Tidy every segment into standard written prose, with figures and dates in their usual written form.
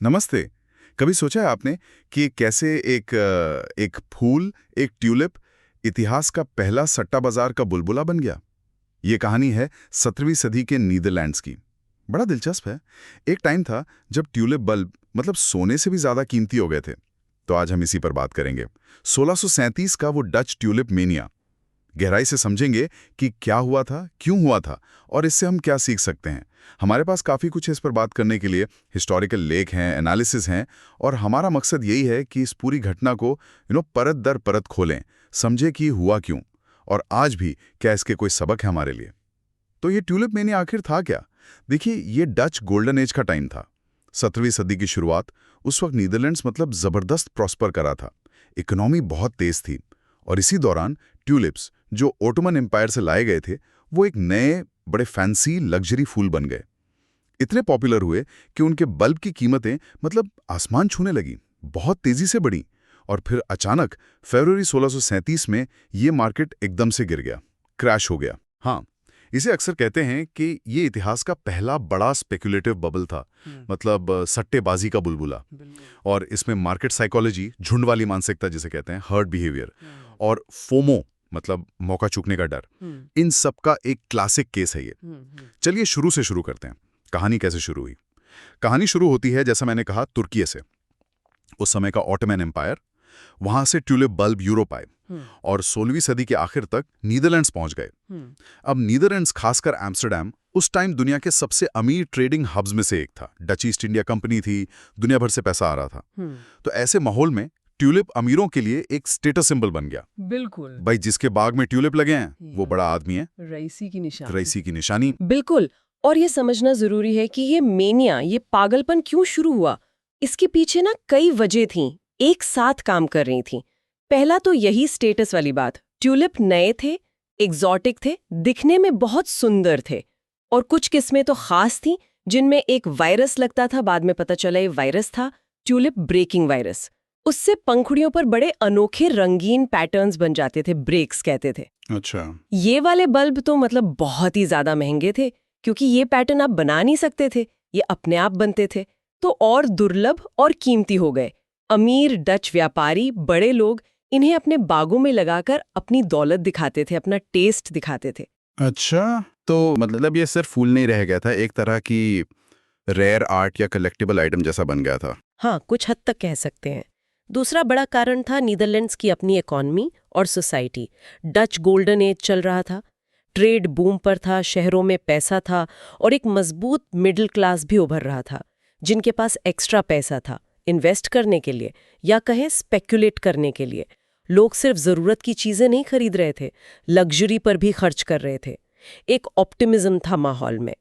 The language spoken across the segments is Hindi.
नमस्ते। कभी सोचा है आपने कि कैसे एक फूल, एक ट्यूलिप इतिहास का पहला सट्टा बाजार का बुलबुला बन गया? ये कहानी है 17वीं सदी के नीदरलैंड्स की। बड़ा दिलचस्प है। एक टाइम था जब ट्यूलिप बल्ब मतलब सोने से भी ज्यादा कीमती हो गए थे। तो आज हम इसी पर बात करेंगे। 1637 का वो डच ट्यूलिप मेनिया। गहराई से समझेंगे कि क्या हुआ था, क्यों हुआ था और इससे हम क्या सीख सकते हैं। हमारे पास काफ़ी कुछ है इस पर बात करने के लिए। हिस्टोरिकल लेख हैं, एनालिसिस हैं और हमारा मकसद यही है कि इस पूरी घटना को परत दर परत खोलें, समझे कि हुआ क्यों और आज भी क्या इसके कोई सबक है हमारे लिए। तो ये ट्यूलिप मेनिया आखिर था क्या? देखिए, ये डच गोल्डन एज का टाइम था। 17वीं सदी की शुरुआत। उस वक्त नीदरलैंड्स मतलब ज़बरदस्त प्रॉस्पर करा था। इकोनॉमी बहुत तेज थी और इसी दौरान ट्यूलिप्स जो ओटोमन एम्पायर से लाए गए थे, वो एक नए बड़े फैंसी लग्जरी फूल बन गए। इतने पॉपुलर हुए कि उनके बल्ब की कीमतें मतलब आसमान छूने लगी, बहुत तेजी से बढ़ी। और फिर अचानक फरवरी 1637 में ये मार्केट एकदम से गिर गया, क्रैश हो गया। हाँ, इसे अक्सर कहते हैं कि ये इतिहास का पहला बड़ा स्पेकुलेटिव बबल था, मतलब सट्टेबाजी का बुलबुला। और इसमें मार्केट साइकोलॉजी, झुंड वाली मानसिकता जिसे कहते हैं, हर्ड बिहेवियर, और फोमो मतलब मौका चूकने का डर, इन सब का एक क्लासिक केस है ये। चलिए शुरू से शुरू करते हैं। कहानी कैसे शुरू हुई? कहानी शुरू होती है, जैसा मैंने कहा, तुर्की से। उस समय का ऑटोमन एम्पायर, वहां से ट्यूलिप बल्ब यूरोप आए और 16वीं सदी के आखिर तक नीदरलैंड्स पहुंच गए। अब नीदरलैंड्स, खासकर एम्स्टर्डम, उस टाइम दुनिया के सबसे अमीर ट्रेडिंग हब्स में से एक था। डच ईस्ट इंडिया कंपनी थी, दुनिया भर से पैसा आ रहा था। तो ऐसे माहौल में ट्यूलिप अमीरों के लिए एक स्टेटस सिंबल बन गया। बिल्कुल। भाई, जिसके बाग में ट्यूलिप लगे हैं वो बड़ा आदमी है, रईसी की निशानी। रईसी की निशानी। बिल्कुल। और ये समझना जरूरी है कि ये मेनिया, ये पागलपन क्यों शुरू हुआ। इसके पीछे ना कई वजह थीं, एक साथ काम कर रही थीं। पहला तो यही स्टेटस वाली बात। ट्यूलिप नए थे, एग्जॉटिक थे, दिखने में बहुत सुंदर थे। और कुछ किस्में तो खास थीं जिनमें एक वायरस लगता था, बाद में पता चला ये वायरस था ट्यूलिप ब्रेकिंग वायरस। उससे पंखुड़ियों पर बड़े अनोखे रंगीन पैटर्न्स बन जाते थे, ब्रेक्स कहते थे। अच्छा। ये वाले बल्ब तो मतलब बहुत ही ज्यादा महंगे थे, क्योंकि ये पैटर्न आप बना नहीं सकते थे, ये अपने आप बनते थे। तो और दुर्लभ और कीमती हो गए। अमीर डच व्यापारी, बड़े लोग इन्हें अपने बागों में लगाकर अपनी दौलत दिखाते थे, अपना टेस्ट दिखाते थे। अच्छा, तो मतलब ये सिर्फ फूल नहीं रह गया था, एक तरह की रेयर आर्ट या कलेक्टिबल आइटम जैसा बन गया था। हाँ, कुछ हद तक कह सकते हैं। दूसरा बड़ा कारण था नीदरलैंड्स की अपनी इकॉनमी और सोसाइटी। डच गोल्डन एज चल रहा था, ट्रेड बूम पर था, शहरों में पैसा था और एक मजबूत मिडिल क्लास भी उभर रहा था, जिनके पास एक्स्ट्रा पैसा था इन्वेस्ट करने के लिए या कहें स्पेक्युलेट करने के लिए। लोग सिर्फ जरूरत की चीजें नहीं खरीद रहे थे, लग्जरी पर भी खर्च कर रहे थे। एक ऑप्टिमिज्म था माहौल में।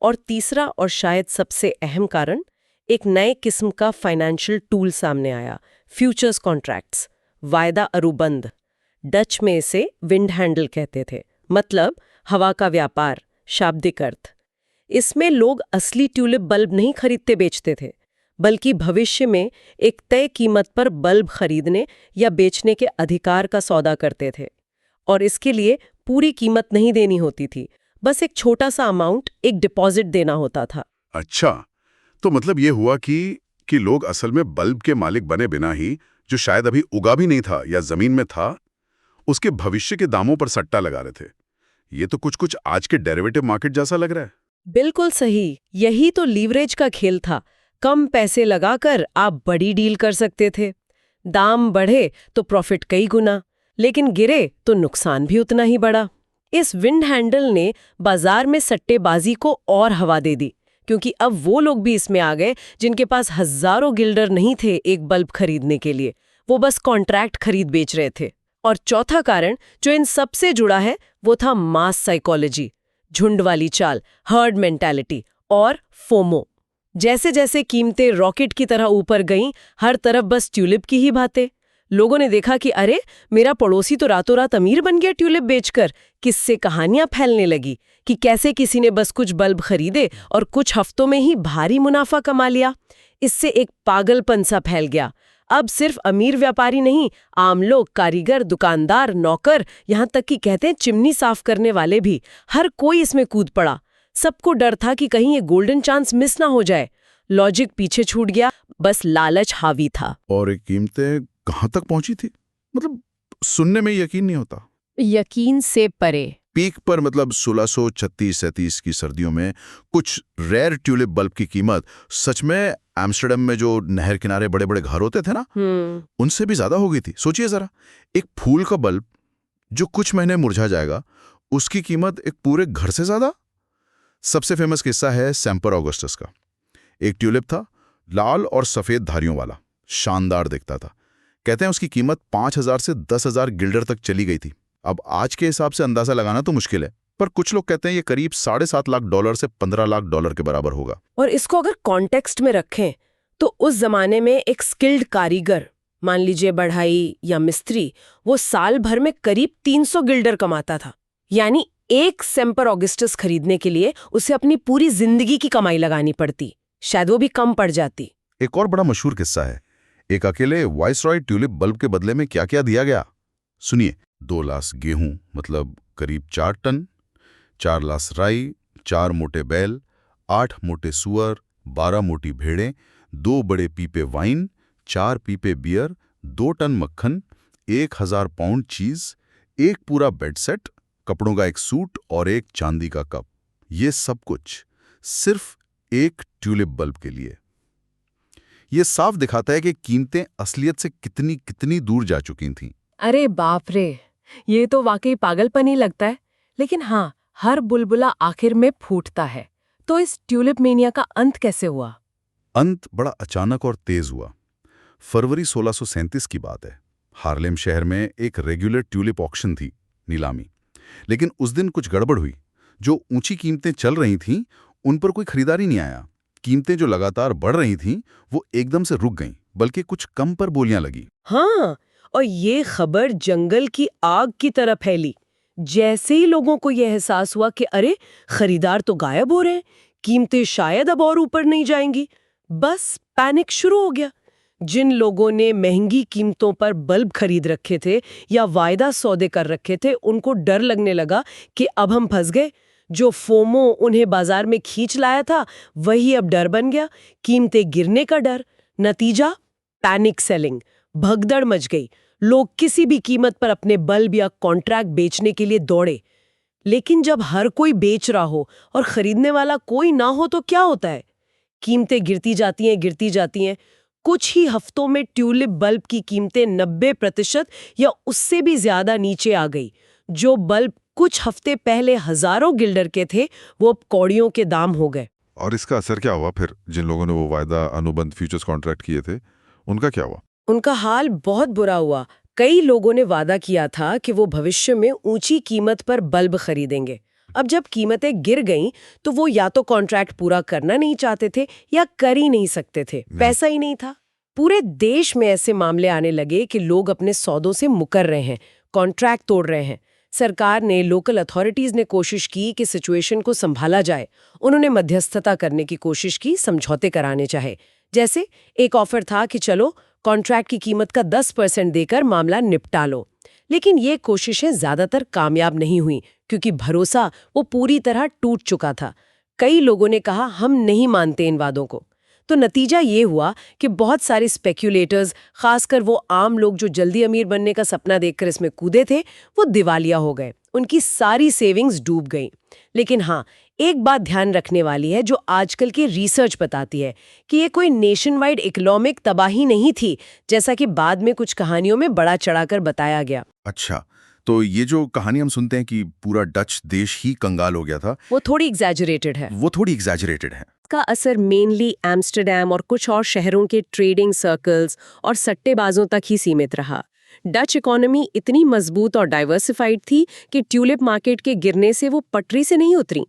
और तीसरा और शायद सबसे अहम कारण, एक नए किस्म का फाइनेंशियल टूल सामने आया, फ्यूचर्स कॉन्ट्रैक्ट्स, वायदा अनुबंध। डच में इसे विंड हैंडल कहते थे, मतलब हवा का व्यापार, शाब्दिक अर्थ। इसमें लोग असली ट्यूलिप बल्ब नहीं खरीदते बेचते थे, बल्कि भविष्य में एक तय कीमत पर बल्ब खरीदने या बेचने के अधिकार का सौदा करते थे। और इसके लिए पूरी कीमत नहीं देनी होती थी, बस एक छोटा सा अमाउंट, एक डिपॉजिट देना होता था। अच्छा, तो मतलब ये हुआ कि लोग असल में बल्ब के मालिक बने बिना ही, जो शायद अभी उगा भी नहीं था या जमीन में था, उसके भविष्य के दामों पर सट्टा लगा रहे थे। ये तो कुछ कुछ आज के डेरिवेटिव मार्केट जैसा लग रहा है। बिल्कुल सही। यही तो लीवरेज का खेल था। कम पैसे लगाकर आप बड़ी डील कर सकते थे। दाम बढ़े तो प्रॉफिट कई गुना, लेकिन गिरे तो नुकसान भी उतना ही बड़ा। इस विंड हैंडल ने बाजार में सट्टेबाजी को और हवा दे दी, क्योंकि अब वो लोग भी इसमें आ गए जिनके पास हजारों गिल्डर नहीं थे एक बल्ब खरीदने के लिए, वो बस कॉन्ट्रैक्ट खरीद बेच रहे थे। और चौथा कारण जो इन सब से जुड़ा है, वो था मास साइकोलॉजी, झुंड वाली चाल, हर्ड मेंटालिटी और फोमो। जैसे जैसे कीमतें रॉकेट की तरह ऊपर गईं, हर तरफ बस ट्यूलिप की ही बातें। लोगों ने देखा कि अरे, मेरा पड़ोसी तो रातों रात अमीर बन गया ट्यूलिप बेचकर। किससे कहानियां फैलने लगी कि कैसे किसी ने बस कुछ बल्ब खरीदे और कुछ हफ्तों में ही भारी मुनाफा कमा लिया। इससे एक पागलपन सा फैल गया। अब सिर्फ अमीर व्यापारी नहीं, आम लोग, कारीगर, दुकानदार, नौकर, यहाँ तक कि कहते हैं चिमनी साफ करने वाले भी, हर कोई इसमें कूद पड़ा। सबको डर था कि कहीं ये गोल्डन चांस मिस ना हो जाए। लॉजिक पीछे छूट गया, बस लालच हावी था। और ये कीमतें कहाँ तक पहुंची थी? मतलब सुनने में यकीन नहीं होता। यकीन से परे। पीक पर मतलब 1636-37 की सर्दियों में कुछ रेयर ट्यूलिप बल्ब की कीमत सच में एम्स्टर्डम में जो नहर किनारे बड़े बड़े घर होते थे ना, उनसे भी ज्यादा हो गई थी। सोचिए जरा, एक फूल का बल्ब जो कुछ महीने मुरझा जाएगा, उसकी कीमत एक पूरे घर से ज्यादा। सबसे फेमस किस्सा है सेम्पर ऑगस्टस का। एक ट्यूलिप था, लाल और सफेद धारियों वाला, शानदार दिखता था। कहते हैं उसकी कीमत 5000 से 10,000 गिल्डर तक चली गई थी। अब आज के हिसाब से अंदाजा लगाना तो मुश्किल है, पर कुछ लोग कहते हैं ये करीब $7.5 लाख से $15 लाख के बराबर होगा। और इसको अगर कॉन्टेक्स्ट में रखें तो उस जमाने में एक स्किल्ड कारीगर, मान लीजिए बढ़ाई या मिस्त्री, वो साल भर में करीब 300 गिल्डर कमाता था। यानी एक सेम्पर ऑगस्टस खरीदने के लिए उसे अपनी पूरी जिंदगी की कमाई लगानी पड़ती, शायद वो भी कम पड़ जाती। एक और बड़ा मशहूर किस्सा है, एक अकेले वाइसरॉय ट्यूलिप बल्ब के बदले में क्या क्या दिया गया। सुनिए, 2 लाख गेहूं मतलब करीब 4 टन, 4 लाख राई, 4 मोटे बैल, 8 मोटे सुअर, 12 मोटी भेड़ें, 2 बड़े पीपे वाइन, 4 पीपे बियर, 2 टन मक्खन, 1000 पाउंड चीज, एक पूरा बेड सेट, कपड़ों का एक सूट और एक चांदी का कप। ये सब कुछ सिर्फ एक ट्यूलिप बल्ब के लिए। ये साफ दिखाता है कि कीमतें असलियत से कितनी कितनी दूर जा चुकी थीं। अरे बाप रे, ये तो वाकई पागलपन ही लगता है। लेकिन हाँ, हर बुलबुला आखिर में फूटता है। तो इस ट्यूलिप मेनिया का अंत कैसे हुआ? अंत बड़ा अचानक और तेज हुआ। फरवरी 1637 की बात है। हार्लेम शहर में एक रेगुलर ट्यूलिप ऑक्शन थी, नीलामी। लेकिन उस दिन कुछ गड़बड़ हुई। जो ऊंची कीमतें चल रही थीं, उन पर कोई खरीदारी नहीं आया। कीमतें जो लगातार बढ़ रही थीं, वो एकदम से रुक गईं, बल्कि कुछ कम पर बोलियां लगी। हाँ, और ये खबर जंगल की आग की तरह फैली। जैसे ही लोगों को यह एहसास हुआ कि अरे, खरीदार तो गायब हो रहे हैं, कीमतें शायद अब और ऊपर नहीं जाएंगी, बस पैनिक शुरू हो गया। जिन लोगों ने महंगी कीमतों पर बल्ब खरीद रखे थे या वायदा सौदे कर रखे थे, उनको डर लगने लगा कि अब हम फंस गए। जो फोमो उन्हें बाजार में खींच लाया था, वही अब डर बन गया, कीमतें गिरने का डर। नतीजा, पैनिक सेलिंग, भगदड़ मच गई। लोग किसी भी कीमत पर अपने बल्ब या कॉन्ट्रैक्ट बेचने के लिए दौड़े। लेकिन जब हर कोई बेच रहा हो और खरीदने वाला कोई ना हो तो क्या होता है? कीमतें गिरती जाती हैं। कुछ ही हफ्तों में ट्यूलिप बल्ब की कीमतें 90% या उससे भी ज्यादा नीचे आ गई। जो बल्ब कुछ हफ्ते पहले हजारों गिल्डर के थे, वो अब कौड़ियों के दाम हो गए। और इसका असर क्या हुआ फिर? जिन लोगों ने वो वायदा अनुबंध फ्यूचर्स कॉन्ट्रैक्ट किए थे, उनका क्या हुआ? उनका हाल बहुत बुरा हुआ। कई लोगों ने वादा किया था कि वो भविष्य में ऊंची कीमत पर बल्ब खरीदेंगे। अब जब कीमतें गिर गईं, तो वो या तो कॉन्ट्रैक्ट पूरा करना नहीं चाहते थे या कर ही नहीं सकते थे, पैसा ही नहीं था। पूरे देश में ऐसे मामले आने लगे कि लोग अपने सौदों से मुकर रहे हैं, कॉन्ट्रैक्ट तोड़ रहे हैं। सरकार ने, लोकल अथॉरिटीज ने कोशिश की कि सिचुएशन को संभाला जाए। उन्होंने मध्यस्थता करने की कोशिश की, समझौते कराने चाहे। जैसे एक ऑफर था कि चलो कॉन्ट्रैक्ट की कीमत का 10% देकर मामला निपटा लो। लेकिन ये कोशिशें ज्यादातर कामयाब नहीं हुई, क्योंकि भरोसा वो पूरी तरह टूट चुका था। कई लोगों ने कहा, हम नहीं मानते इन वादों को। तो नतीजा ये हुआ कि बहुत सारे स्पेक्यूलेटर्स, खासकर वो आम लोग जो जल्दी अमीर बनने का सपना देखकर इसमें कूदे थे, वो दिवालिया हो गए। उनकी सारी सेविंग्स डूब गईं। लेकिन हाँ, एक बात ध्यान रखने वाली है, जो आजकल की रिसर्च बताती है कि ये कोई नेशन वाइड इकोनॉमिक तबाही नहीं थी, जैसा कि बाद में कुछ कहानियों में बड़ा चढ़ाकर बताया गया। अच्छा, तो ये जो कहानी हम सुनते हैं कि पूरा डच देश ही कंगाल हो गया था, वो थोड़ी एग्जैजरेटेड है। का असर मेनली एम्स्टर्डम और कुछ और शहरों के ट्रेडिंग सर्कल्स और सट्टेबाजों तक ही सीमित रहा। डच इकोनॉमी इतनी मजबूत और डाइवर्सिफाइड थी कि ट्यूलिप मार्केट के गिरने से वो पटरी से नहीं उतरी।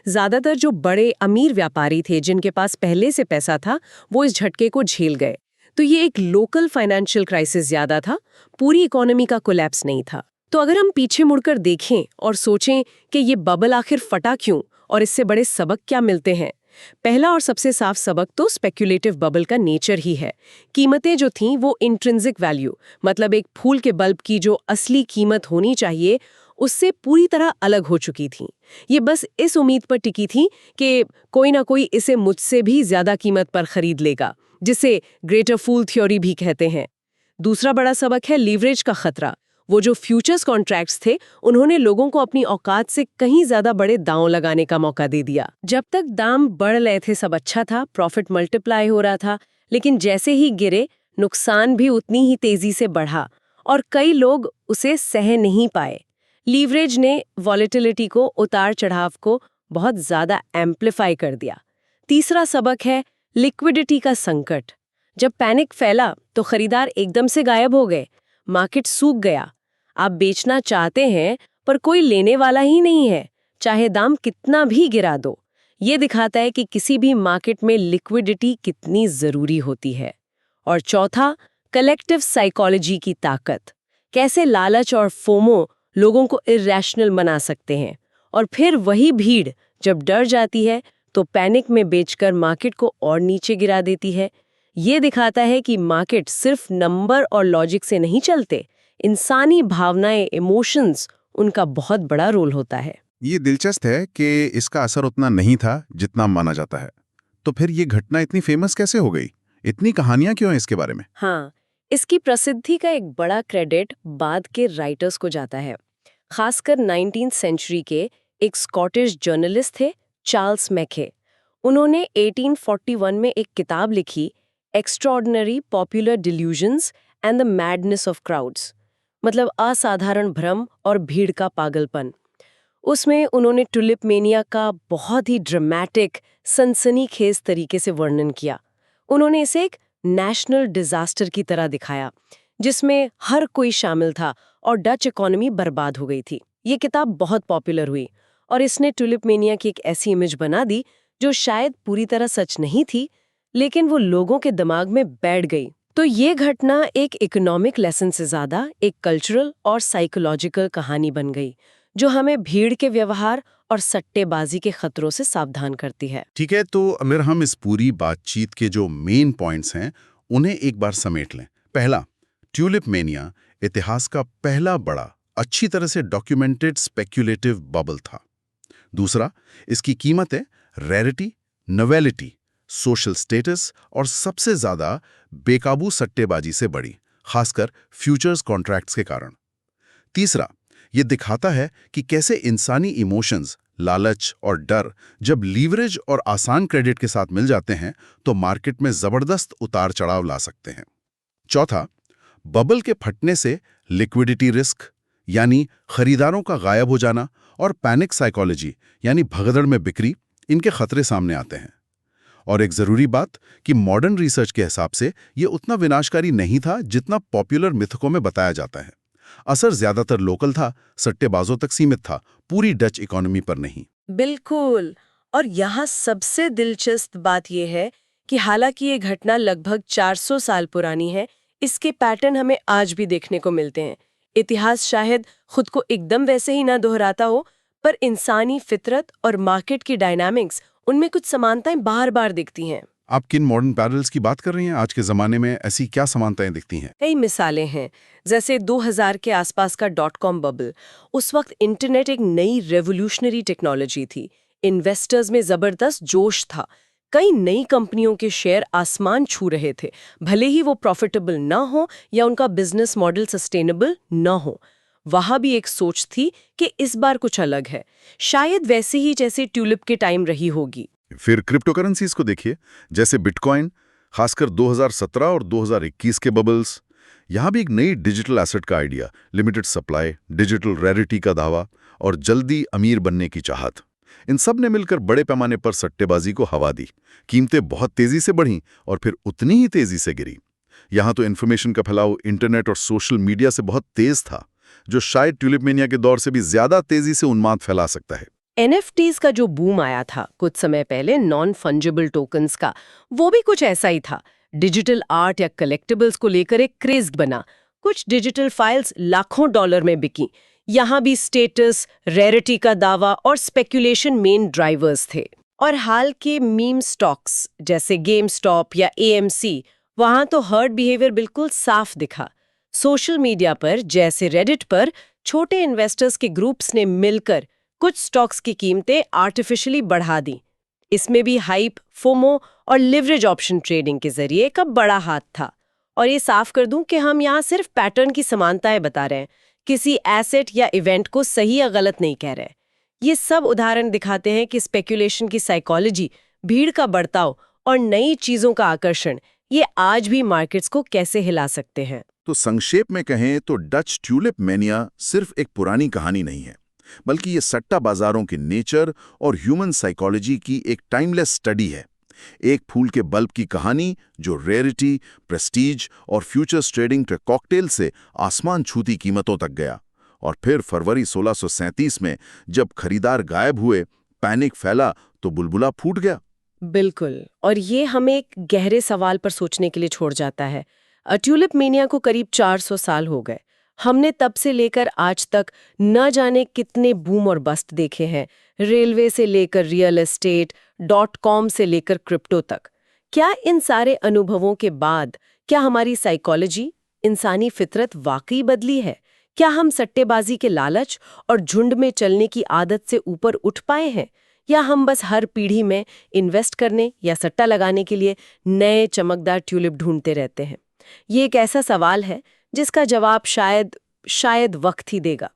ज्यादातर जो बड़े अमीर व्यापारी थे, जिनके पास पहले से पैसा था, वो इस झटके को झेल गए। तो ये एक लोकल फाइनेंशियल क्राइसिस ज्यादा था, पूरी इकोनॉमी का कोलैप्स नहीं था। तो अगर हम पीछे मुड़कर देखें और सोचें कि ये बबल आखिर फटा क्यों और इससे बड़े सबक क्या मिलते हैं, पहला और सबसे साफ सबक तो स्पेक्यूलेटिव बबल का नेचर ही है। कीमतें जो थीं वो इंट्रिंसिक वैल्यू, मतलब एक फूल के बल्ब की जो असली कीमत होनी चाहिए, उससे पूरी तरह अलग हो चुकी थीं। ये बस इस उम्मीद पर टिकी थी कि कोई ना कोई इसे मुझसे भी ज्यादा कीमत पर खरीद लेगा। जिसे ग्रेटर फूल थ्योरी भी कहते हैं। दूसरा बड़ा सबक है लीवरेज का खतरा। वो जो फ्यूचर्स कॉन्ट्रैक्ट्स थे, उन्होंने लोगों को अपनी औकात से कहीं ज्यादा बड़े दांव लगाने का मौका दे दिया। जब तक दाम बढ़ रहे थे सब अच्छा था, प्रॉफिट मल्टीप्लाई हो रहा था, लेकिन जैसे ही गिरे नुकसान भी उतनी ही तेजी से बढ़ा और कई लोग उसे सह नहीं पाए। लीवरेज ने वॉलेटिलिटी को, उतार चढ़ाव को बहुत ज्यादा एम्प्लीफाई कर दिया। तीसरा सबक है लिक्विडिटी का संकट। जब पैनिक फैला तो खरीदार एकदम से गायब हो गए, मार्केट सूख गया। आप बेचना चाहते हैं पर कोई लेने वाला ही नहीं है, चाहे दाम कितना भी गिरा दो। ये दिखाता है कि किसी भी मार्केट में लिक्विडिटी कितनी जरूरी होती है। और चौथा, कलेक्टिव साइकोलॉजी की ताकत। कैसे लालच और फोमो लोगों को इरैशनल बना सकते हैं, और फिर वही भीड़ जब डर जाती है तो पैनिक में बेचकर मार्केट को और नीचे गिरा देती है। ये दिखाता है कि मार्केट सिर्फ नंबर और लॉजिक से नहीं चलते, इंसानी भावनाएं, इमोशंस, उनका बहुत बड़ा रोल होता है। ये दिलचस्प है कि इसका असर उतना नहीं था जितना माना जाता है। तो फिर ये घटना इतनी फेमस कैसे हो गई? इतनी कहानियां क्यों हैं इसके बारे में? हाँ, इसकी प्रसिद्धि का एक बड़ा क्रेडिट बाद के राइटर्स को जाता है। खासकर 19th सेंचुरी के एक स्कॉटिश जर्नलिस्ट थे, चार्ल्स मैके। उन्होंने 1841 में एक किताब लिखी, extraordinary popular delusions and the madness of crowds, मतलब असाधारण भ्रम और भीड़ का पागलपन। उसमें उन्होंने टुलिप मेनिया का बहुत ही ड्रामेटिक, सनसनीखेज तरीके से वर्णन किया। उन्होंने इसे एक नेशनल डिजास्टर की तरह दिखाया, जिसमें हर कोई शामिल था और डच इकोनॉमी बर्बाद हो गई थी। ये किताब बहुत पॉपुलर हुई और इसने टुलिप मेनिया की एक ऐसी इमेज बना दी जो शायद पूरी तरह सच नहीं थी, लेकिन वो लोगों के दिमाग में बैठ गई। तो ये घटना एक इकोनॉमिक लेसन से ज्यादा एक कल्चरल और साइकोलॉजिकल कहानी बन गई, जो हमें भीड़ के व्यवहार और सट्टेबाजी के खतरों से सावधान करती है। ठीक है, तो अगर हम इस पूरी बातचीत के जो मेन पॉइंट्स हैं उन्हें एक बार समेट लें। पहला, ट्यूलिप मेनिया इतिहास का पहला बड़ा, अच्छी तरह से डॉक्यूमेंटेड स्पेक्युलेटिव बबल था। दूसरा, इसकी कीमतें रेरिटी, नोवेलिटी, सोशल स्टेटस और सबसे ज्यादा बेकाबू सट्टेबाजी से बढ़ी, खासकर फ्यूचर्स कॉन्ट्रैक्ट्स के कारण। तीसरा, ये दिखाता है कि कैसे इंसानी इमोशंस, लालच और डर जब लीवरेज और आसान क्रेडिट के साथ मिल जाते हैं तो मार्केट में जबरदस्त उतार चढ़ाव ला सकते हैं। चौथा, बबल के फटने से लिक्विडिटी रिस्क यानी खरीदारों का गायब हो जाना और पैनिक साइकोलॉजी यानी भगदड़ में बिक्री, इनके खतरे सामने आते हैं। और एक जरूरी बात कि मॉडर्न रिसर्च के हिसाब से ये उतना विनाशकारी नहीं था जितना पॉपुलर मिथकों में बताया जाता है। असर ज्यादातर लोकल था, सट्टेबाजों तक सीमित था, पूरी डच इकोनॉमी पर नहीं। बिल्कुल। और यहाँ सबसे दिलचस्प बात यह है कि हालांकि ये घटना लगभग 400 साल पुरानी है, इसके पैटर्न हमें आज भी देखने को मिलते हैं। इतिहास शायद खुद को एकदम वैसे ही ना दोहराता हो, पर इंसानी फितरत और मार्केट की डायनामिक्स, उनमें कुछ समानताएं बार-बार दिखती हैं। आप किन मॉडर्न पैरल्स की बात कर रही हैं? आज के जमाने में ऐसी क्या समानताएं दिखती हैं? कई मिसालें हैं, जैसे 2000 के आसपास का .com बबल। उस वक्त इंटरनेट एक नई रेवोल्यूशनरी टेक्नोलॉजी थी। इन्वेस्टर्स में जबरदस्त जोश था। कई नई कंपनियों के शेयर आसमान छू रहे थे, भले ही वो प्रॉफिटेबल ना हो या उनका बिजनेस मॉडल सस्टेनेबल ना हो। वहां भी एक सोच थी कि इस बार कुछ अलग है, शायद वैसे ही जैसे ट्यूलिप के टाइम रही होगी। फिर क्रिप्टोकरेंसीज को देखिए, जैसे बिटकॉइन, खासकर 2017 और 2021 के बबल्स। यहाँ भी एक नई डिजिटल एसेट का idea, limited supply, digital rarity का दावा और जल्दी अमीर बनने की चाहत, इन सब ने मिलकर बड़े पैमाने पर सट्टेबाजी को हवा दी। कीमतें बहुत तेजी से बढ़ीं और फिर उतनी ही तेजी से गिरी। यहाँ तो इन्फॉर्मेशन का फैलाव इंटरनेट और सोशल मीडिया से बहुत तेज था, जो शायद ट्यूलिप मेनिया के दौर से भी ज्यादा तेजी से उन्माद फैला सकता है। NFTs का जो बूम आया था कुछ समय पहले, नॉन फंजिबल टोकन्स का, वो भी कुछ ऐसा ही था। डिजिटल आर्ट या कलेक्टिबल्स को लेकर एक क्रेज बना। कुछ डिजिटल फाइल्स लाखों डॉलर में बिकी। यहाँ भी स्टेटस, रेरिटी का दावा और स्पेकुलेशन मेन ड्राइवर्स थे। और हाल के मीम स्टॉक्स जैसे गेमस्टॉप या AMC, वहां तो हर्ड बिहेवियर बिल्कुल साफ दिखा। सोशल मीडिया पर जैसे रेडिट पर छोटे इन्वेस्टर्स के ग्रुप्स ने मिलकर कुछ स्टॉक्स की कीमतें आर्टिफिशियली बढ़ा दी। इसमें भी हाइप, फोमो और लिवरेज ऑप्शन ट्रेडिंग के जरिए का बड़ा हाथ था। और ये साफ कर दूं कि हम यहाँ सिर्फ पैटर्न की समानताएं बता रहे हैं, किसी एसेट या इवेंट को सही या गलत नहीं कह रहे। ये सब उदाहरण दिखाते हैं कि स्पेकुलेशन की साइकोलॉजी, भीड़ का बर्ताव और नई चीजों का आकर्षण ये आज भी मार्केट्स को कैसे हिला सकते हैं। तो संक्षेप में कहें तो डच ट्यूलिप मैनिया सिर्फ एक पुरानी कहानी नहीं है, बल्कि ये सट्टा बाजारों के नेचर और ह्यूमन साइकोलॉजी की एक टाइमलेस स्टडी है। एक फूल के बल्ब की कहानी जो रेयरिटी, प्रेस्टीज और फ्यूचर्स ट्रेडिंग के कॉकटेल से आसमान छूती कीमतों तक गया। और फिर फरवरी 1637 में जब खरीदार गायब हुए, पैनिक फैला तो बुलबुला फूट गया। बिल्कुल, और ये हमें एक गहरे सवाल पर सोचने के लिए छोड़ जाता है। ट्यूलिप मेनिया को करीब 400 साल हो गए। हमने तब से लेकर आज तक न जाने कितने बूम और बस्ट देखे हैं, रेलवे से लेकर रियल एस्टेट, .com से लेकर क्रिप्टो तक। क्या इन सारे अनुभवों के बाद क्या हमारी साइकोलॉजी, इंसानी फितरत वाकई बदली है? क्या हम सट्टेबाजी के लालच और झुंड में चलने की आदत से ऊपर उठ पाए हैं, या हम बस हर पीढ़ी में इन्वेस्ट करने या सट्टा लगाने के लिए नए चमकदार ट्यूलिप ढूंढते रहते हैं? ये एक ऐसा सवाल है जिसका जवाब शायद वक्त ही देगा।